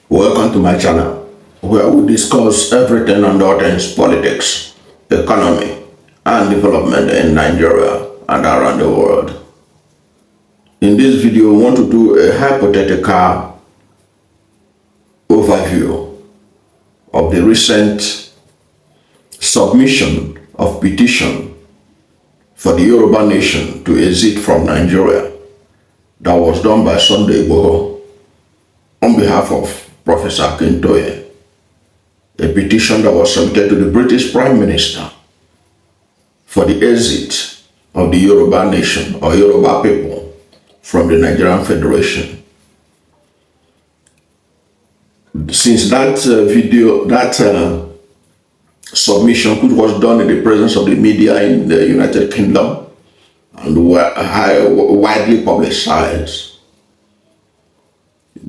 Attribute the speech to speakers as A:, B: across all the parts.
A: Welcome to my channel, where we discuss everything on all things politics, economy, and development in Nigeria and around the world. In this video, we want to do a hypothetical overview of the recent submission of petition for the Yoruba Nation to exit from Nigeria that was done by Sunday Igboho on behalf of Professor Akintoye, a petition that was submitted to the British Prime Minister for the exit of the Yoruba Nation or Yoruba people from the Nigerian Federation. Since that submission, which was done in the presence of the media in the United Kingdom and widely publicized,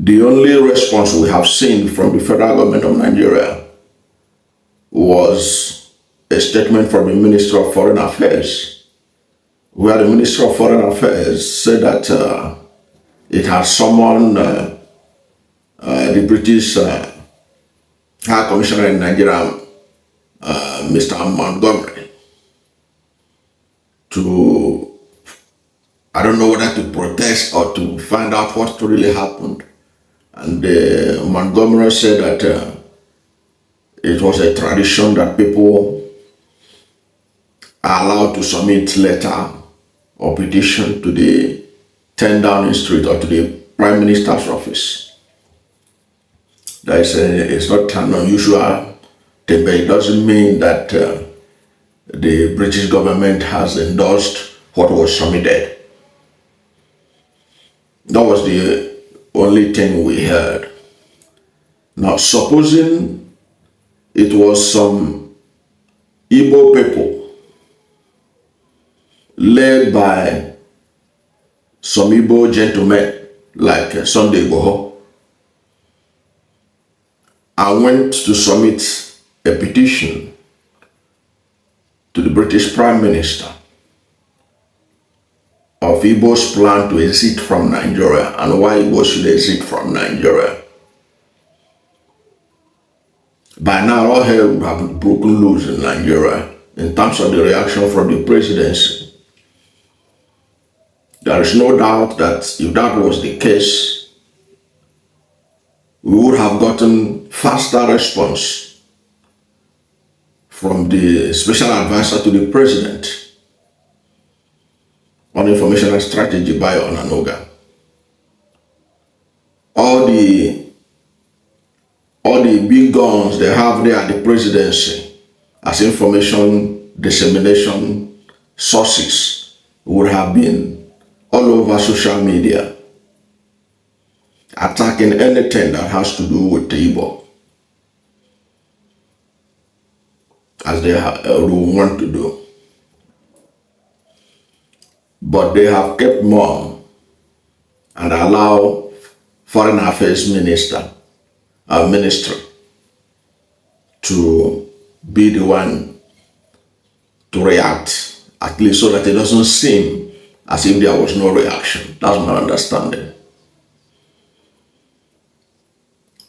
A: the only response we have seen from the federal government of Nigeria was a statement from the Minister of Foreign Affairs, where the Minister of Foreign Affairs said that it has summoned the British High Commissioner in Nigeria, Mr. Montgomery, to, I don't know whether to protest or to find out what really happened. And Montgomery said that it was a tradition that people are allowed to submit letter or petition to the 10 Downing Street or to the Prime Minister's office. That is it's not an unusual thing, but it doesn't mean that the British government has endorsed what was submitted. That was the only thing we heard. Now, supposing it was some Igbo people led by some Igbo gentlemen like Sunday Igboho, I went to submit a petition to the British Prime Minister of Igbo's plan to exit from Nigeria and why Igbo should exit from Nigeria. By now, all hell would have broken loose in Nigeria in terms of the reaction from the presidency. There is no doubt that if that was the case, we would have gotten faster response from the special advisor to the president on information and strategy by Onanoga. All the big guns they have there at the presidency as information dissemination sources would have been all over social media, attacking anything that has to do with the Igbo, as they want to do. But they have kept mum and allow Foreign Affairs Ministry to be the one to react, at least so that it doesn't seem as if there was no reaction. That's my understanding.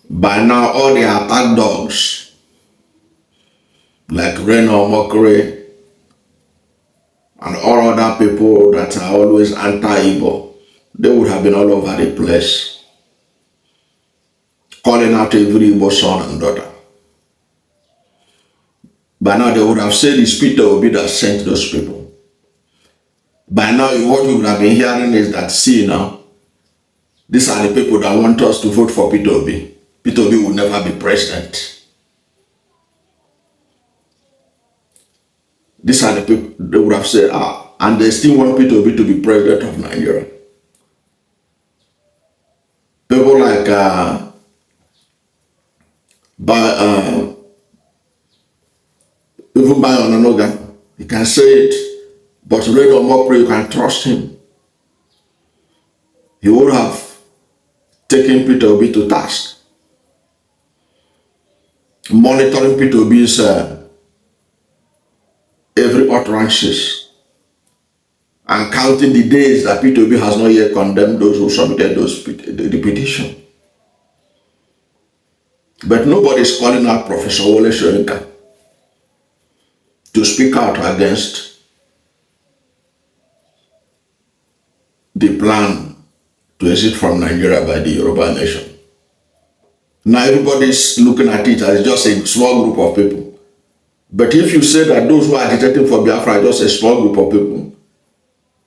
A: By now, all the attack dogs, like Reno Mokere, and all other people that are always anti-Igbo, they would have been all over the place, calling out every Igbo son and daughter. By now, they would have said it's Peter Obi that sent those people. By now, what we would have been hearing is that, see now, these are the people that want us to vote for Peter Obi. Peter Obi will never be president. These are the people they would have said, and they still want Peter Obi to be president of Nigeria. People like even by Onanoga, you can say it, but Red or Mokre, you can trust him. He would have taken Peter Obi to task, monitoring Peter Obi's every utterances and counting the days that Peter Obi has not yet condemned those who submitted the petition. But nobody is calling out Professor Wole Soyinka to speak out against the plan to exit from Nigeria by the Yoruba Nation. Now everybody's looking at it as just a small group of people. But if you say that those who are agitating for Biafra are just a small group of people,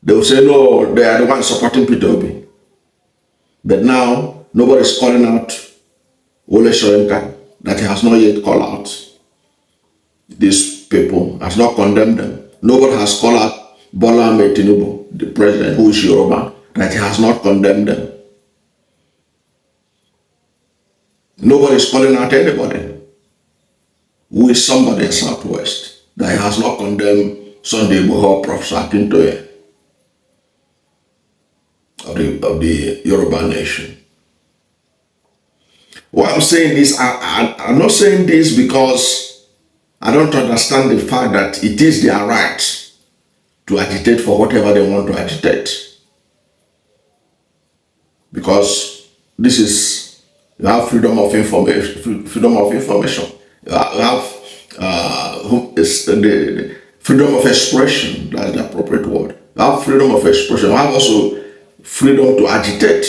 A: they will say, no, they are the ones supporting Peter Obi. But now, nobody is calling out Wole Soyinka, that he has not yet called out. These people has not condemned them. Nobody has called out Bola Ahmed Tinubu, the president, who is Yoruba, that he has not condemned them. Nobody is calling out anybody who is somebody in Southwest that he has not condemned Sunday Igboho, Professor Akintoye of the Yoruba Nation. What I'm saying is, I'm not saying this because I don't understand the fact that it is their right to agitate for whatever they want to agitate. Because this is, you have freedom of information. You have the freedom of expression. That's the appropriate word. You have freedom of expression. You have also freedom to agitate.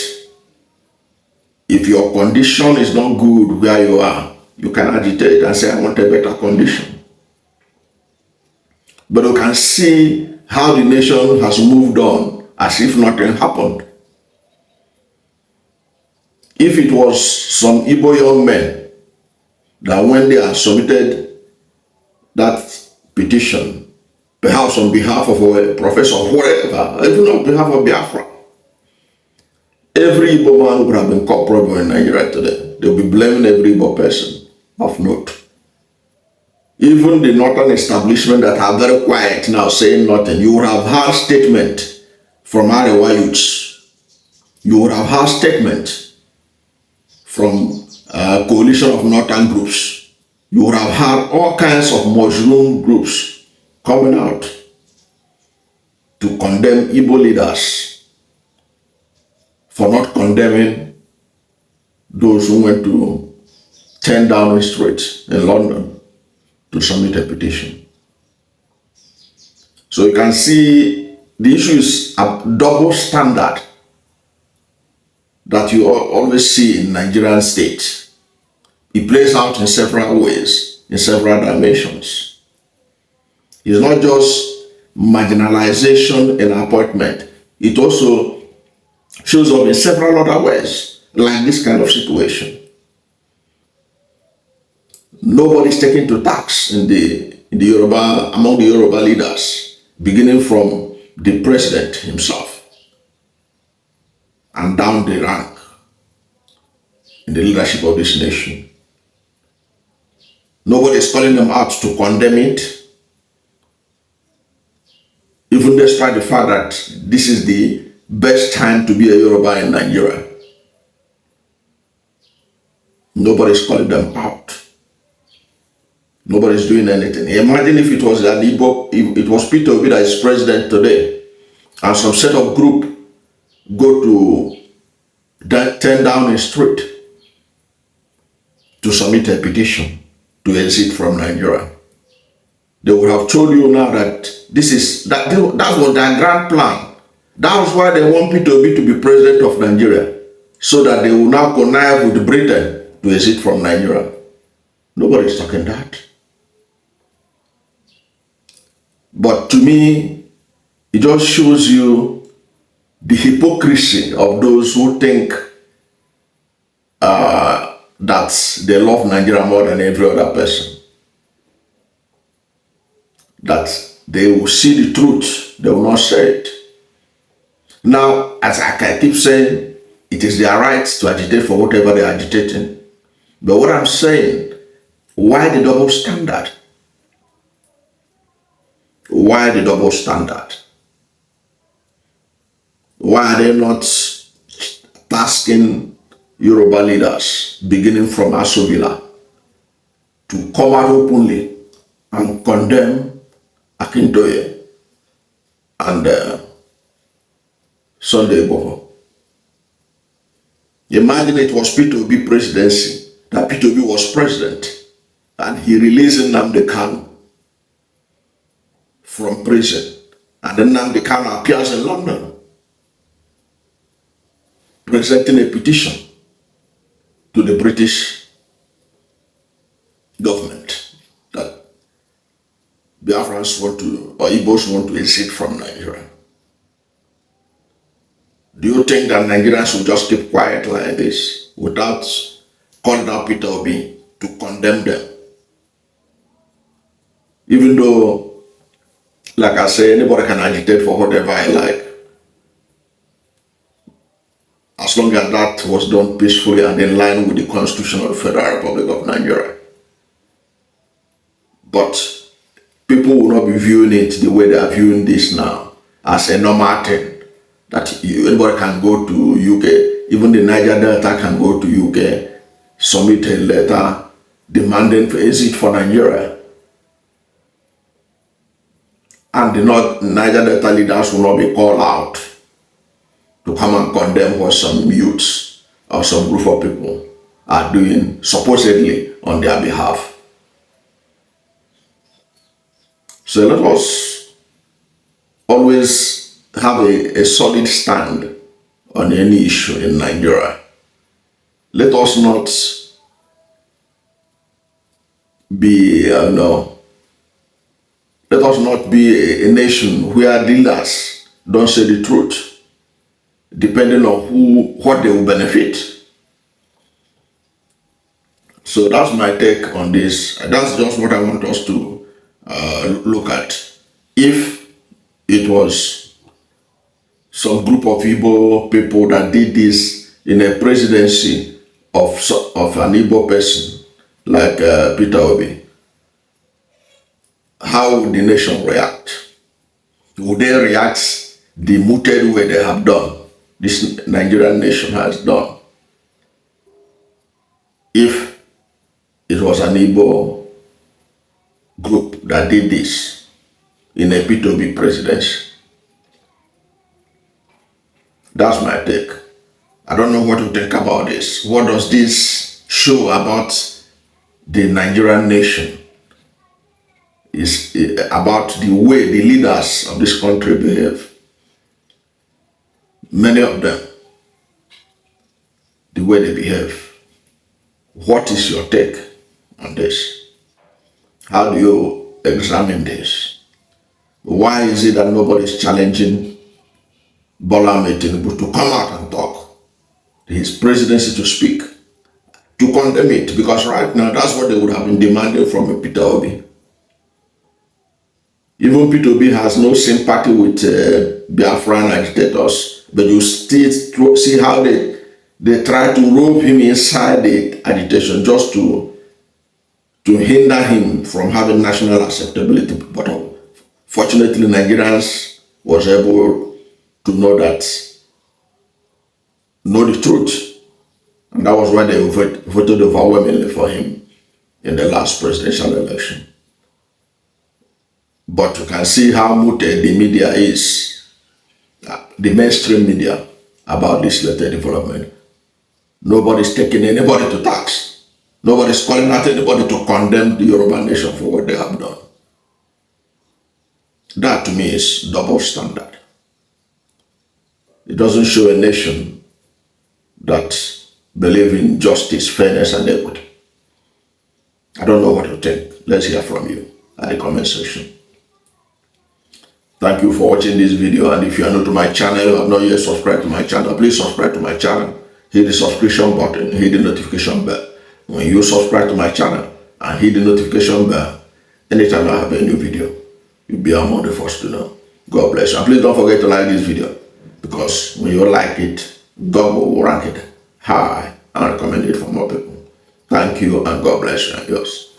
A: If your condition is not good where you are, you can agitate and say, I want a better condition. But you can see how the nation has moved on as if nothing happened. If it was some Igbo young men that when they have submitted that petition, perhaps on behalf of a professor, whatever, even on behalf of Biafra, every Igbo man would have been caught probably in Nigeria today. They'll be blaming every Igbo person of note. Even the northern establishment that are very quiet now, saying nothing, you would have heard statement from Arewa youths. You would have heard statement from a coalition of northern groups. You would have had all kinds of mushroom groups coming out to condemn Igbo leaders for not condemning those who went to turn down the street in London to submit a petition. So you can see the issue is a double standard that you always see in Nigerian state. It plays out in several ways, in several dimensions. It's not just marginalization and appointment. It also shows up in several other ways, like this kind of situation. Nobody's taken to tax in the Yoruba, among the Yoruba leaders, beginning from the president himself and down the rank in the leadership of this nation. Nobody is calling them out to condemn it, even despite the fact that this is the best time to be a Yoruba in Nigeria. Nobody is calling them out. Nobody is doing anything. Imagine if it was an Igbo, if it was Peter Obi that is president today, and some set of group go to turn down a street to submit a petition to exit from Nigeria. They would have told you now that that was their grand plan. That was why they want Peter Obi to be president of Nigeria, so that they will now connive with Britain to exit from Nigeria. Nobody is talking that. But to me, it just shows you the hypocrisy of those who think that they love Nigeria more than every other person. That they will see the truth, they will not say it. Now, as I keep saying, it is their right to agitate for whatever they are agitating. But what I'm saying, why the double standard? Why the double standard? Why are they not tasking Yoruba leaders, beginning from Asobila, to come out openly and condemn Akintoye and Sunday Igboho? Imagine it was Peter Obi presidency that P2B was president and he released Nnamdi Kanu from prison. And then Nnamdi Kanu appears in London presenting a petition to the British government that Biafrans want to, or Igbos want to exit from Nigeria. Do you think that Nigerians will just keep quiet like this without calling out Peter Obi to condemn them? Even though, like I say, anybody can agitate for whatever I like, as long as that was done peacefully and in line with the Constitution of the Federal Republic of Nigeria. But people will not be viewing it the way they are viewing this now, as a normal thing. That anybody can go to UK, even the Niger Delta can go to UK, submit a letter demanding for exit for Nigeria. And the Niger Delta leaders will not be called out to come and condemn what some youths or some group of people are doing supposedly on their behalf. So let us always have a solid stand on any issue in Nigeria. Let us not be, let us not be a nation where leaders don't say the truth, depending on what they will benefit. So that's my take on this. That's just what I want us to look at. If it was some group of Igbo people that did this in a presidency of an Igbo person like Peter Obi, how would the nation react? Would they react the muted way they have done, this Nigerian nation has done? If it was an Igbo group that did this in a Peter Obi presidency. That's my take. I don't know what to think about this. What does this show about the Nigerian nation? Is about the way the leaders of this country behave. Many of them, the way they behave. What is your take on this? How do you examine this? Why is it that nobody is challenging Bola Ahmed Tinubu to come out and talk, his presidency to speak, to condemn it? Because right now, that's what they would have been demanding from Peter Obi. Even Peter Obi has no sympathy with Biafran agitators, but you still see how they try to rope him inside the agitation just to hinder him from having national acceptability. But fortunately, Nigerians was able to know the truth. And that was why they voted overwhelmingly for him in the last presidential election. But you can see how muted the media is, the mainstream media, about this latest development. Nobody's taking anybody to task. Nobody's calling out anybody to condemn the Yoruba Nation for what they have done. That to me is double standard. It doesn't show a nation that believes in justice, fairness, and equity. I don't know what you think. Let's hear from you at the comment section. Thank you for watching this video, and if you are new to my channel, you have not yet subscribed to my channel, please subscribe to my channel, hit the subscription button, hit the notification bell. When you subscribe to my channel and hit the notification bell, anytime I have a new video, you'll be among the first to know. God bless you. And please don't forget to like this video, because when you like it, God will rank it high and recommend it for more people. Thank you, and God bless you and yours.